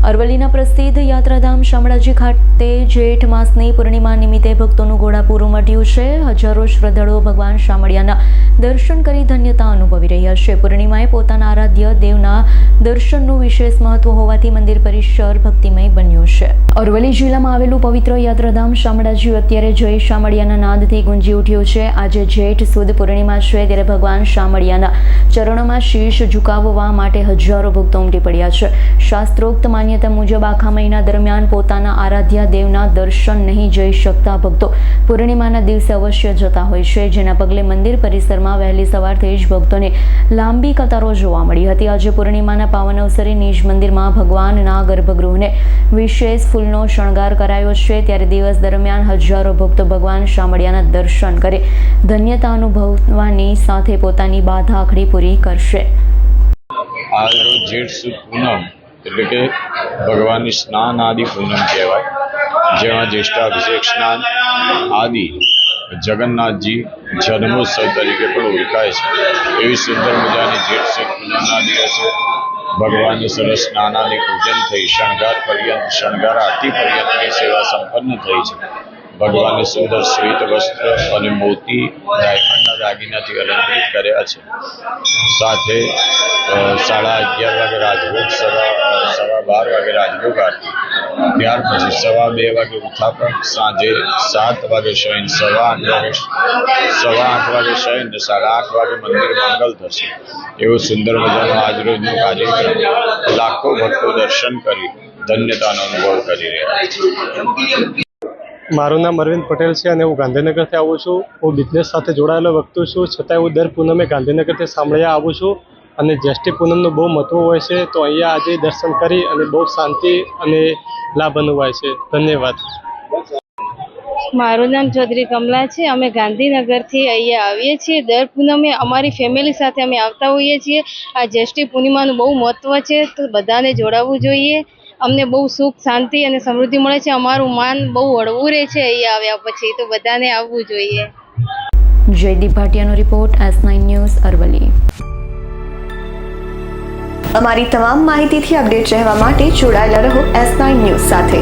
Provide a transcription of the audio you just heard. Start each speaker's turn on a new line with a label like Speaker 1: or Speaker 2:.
Speaker 1: અરવલ્લીના પ્રસિદ્ધ યાત્રાધામ શામળાજી ખાતે જેઠ માસની પૂર્ણિમા નિમિત્તે ભક્તોનું ઘોડાપૂર ઉમટ્યું છે। હજારો શ્રદ્ધાળુઓ ભગવાન શામળિયાના દર્શન કરી ધન્યતા અનુભવી રહ્યા છે। પૂર્ણિમાએ પોતાના આરાધ્ય દેવના દર્શનનું વિશેષ મહત્વ હોવાથી મંદિર પરિસર ભક્તિમય બન્યું છે। અરવલ્લી જિલ્લામાં આવેલું પવિત્ર યાત્રાધામ શામળાજી અત્યારે જય શામળિયાના નાદથી ગુંજી ઉઠ્યું છે। આજે જેઠ સુદ પૂર્ણિમા છે, ત્યારે ભગવાન શામળિયાના ચરણોમાં શીશ ઝુકાવવા માટે હજારો ભક્તો ઉમટી પડ્યા છે। શાસ્ત્રોક્ત માન્યતા મુજબ આખા મહિના દરમિયાન પોતાના આરાધ્યા દેવના દર્શન નહીં જઈ શકતા ભક્તો પૂર્ણિમાના દિવસે અવશ્ય જતા હોય છે, જેના પગલે મંદિર પરિસરમાં વહેલી સવારથી જ ભક્તોની લાંબી કતારો જોવા મળી હતી। આજે પૂર્ણિમાના પાવન અવસરે નિજ મંદિરમાં ભગવાનના ગર્ભગૃહને વિશેષ ફૂલનો શણગાર કરાયો છે, ત્યારે દિવસ દરમિયાન હજારો ભક્તો ભગવાન શામળિયાના દર્શન કરી ધન્યતા અનુભવવાની સાથે પોતાની બાધા આખડી પૂરી કરશે।
Speaker 2: आज रोज जेठ सुद पूनम એટલે કે ભગવાનની સ્નાન આદિ પૂનમ કહેવાય, જેમાં જ્યેષ્ઠાભિષેક સ્નાન આદિ જગન્નાથજી જન્મોત્સવ તરીકે પણ ઓળખાય છે। એવી સુંદર મજાની જેઠ સુદ પૂનમના દિવસે ભગવાનનું સરસ સ્નાન આદિ પૂજન થઈ શણગાર આરતી પર્યંતની સેવા સંપન્ન થઈ છે। ભગવાનને સુંદર શ્વેત વસ્ત્ર અને મોતી ડાયમંડના દાગીનાથી અલંકૃત કર્યા છે। સાથે 11:30 વાગે રાજભોગ, સવા 12 વાગે રાજભોગ આરતી, ત્યાર પછી 2:15 વાગે ઉત્થાપન, સાંજે 7 વાગે શયન, 8:15 વાગે શયન ને 8:30 વાગે મંદિર મંગલ થશે। એવો સુંદર મજાનો આજરોજનો કાર્યક્રમ લાખો ભક્તો દર્શન કરી ધન્યતાનો અનુભવ કરી રહ્યા છે।
Speaker 3: મારું નામ અરવિંદ પટેલ છે અને હું ગાંધીનગરથી આવું છું। હું બિઝનેસ સાથે જોડાયેલો વ્યક્તિ છું, છતાંય હું દર પૂનમે ગાંધીનગરથી શામળિયા આવું છું અને જ્યેષ્ઠી પૂનમનું બહુ મહત્વ હોય છે, તો અહીંયા આજે દર્શન કરી અને બહુ શાંતિ અને લાભ અનુભવાય છે। ધન્યવાદ।
Speaker 4: મારું નામ ચૌધરી કમલા છે। અમે ગાંધીનગરથી અહીંયા આવીએ છીએ। દર પૂનમે અમારી ફેમિલી સાથે અમે આવતા હોઈએ છીએ। આ જ્યેષ્ઠી પૂર્ણિમાનું બહુ મહત્વ છે, તો બધાને જોડાવવું જોઈએ। અમને બહુ સુખ, શાંતિ અને સમૃદ્ધિ મળે છે। અમારું માન બહુ હળવું રહે છે અહીંયા આવ્યા પછી, તો બધાને આવવું જોઈએ।
Speaker 1: જયદીપ ભાટિયાનો રિપોર્ટ, S9 ન્યૂઝ, અરવલ્લી।
Speaker 5: અમારી તમામ માહિતીથી અપડેટ રહેવા માટે જોડાયેલા રહો S9 ન્યૂઝ સાથે।